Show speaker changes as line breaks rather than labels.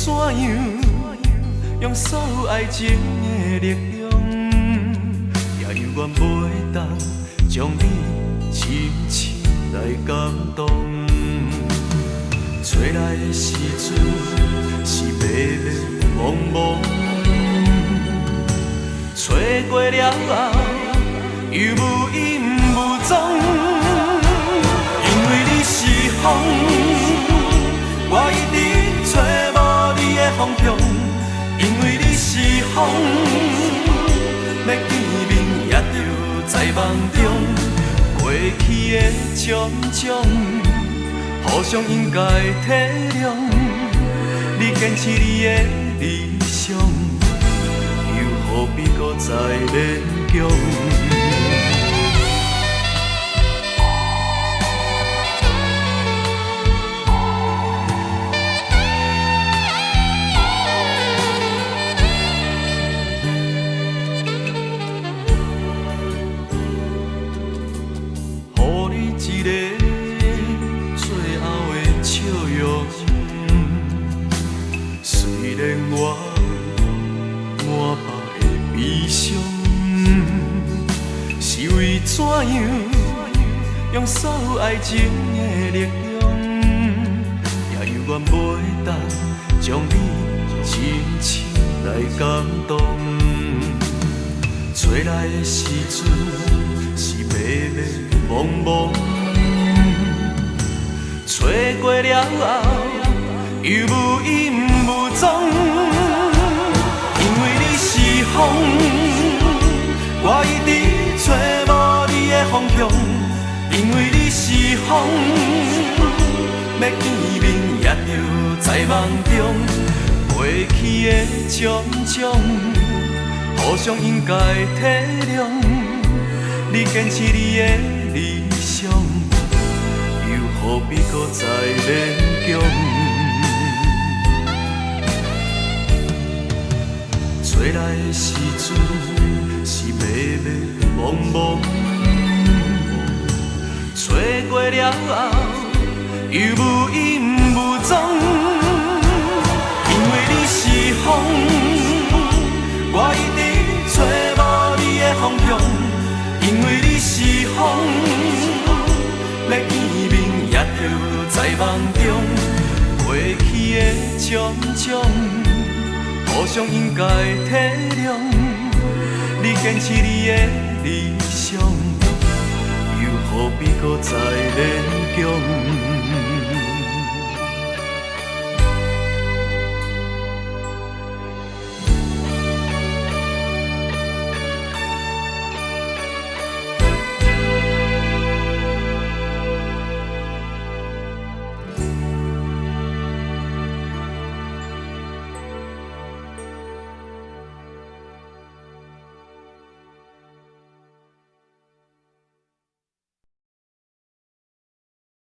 怎样用所有爱情的力量，也永远袂当将你深深来感动。找来的时阵是迷迷惘惘，找过了后又无影无踪。因为你是风，我一直找无你的方向。因为你是风，要见面也着在梦中。过去的种种，互相应该体谅。你坚持你的理想，又何必搁再勉强？一个最后的笑容，虽然我满腹的悲伤，是为怎样用所有爱情的力量，也永远袂当将你深深来感动。找来的时阵是迷迷惘惘，找过了后又无影无踪。因为你是风，我一直找无你的方向。因为你是风，要见面也着在梦中。过去的种种，互相应该体谅。你坚持你的理想，又何必搁再勉强？找来的时阵是迷迷惘惘，找过了后又无影无踪。因为你是风，我一直找无你的方向。因为你是风，要见面也着在梦中。过去的种种，互相应该体谅。你坚持你的理想，又何必搁再勉强？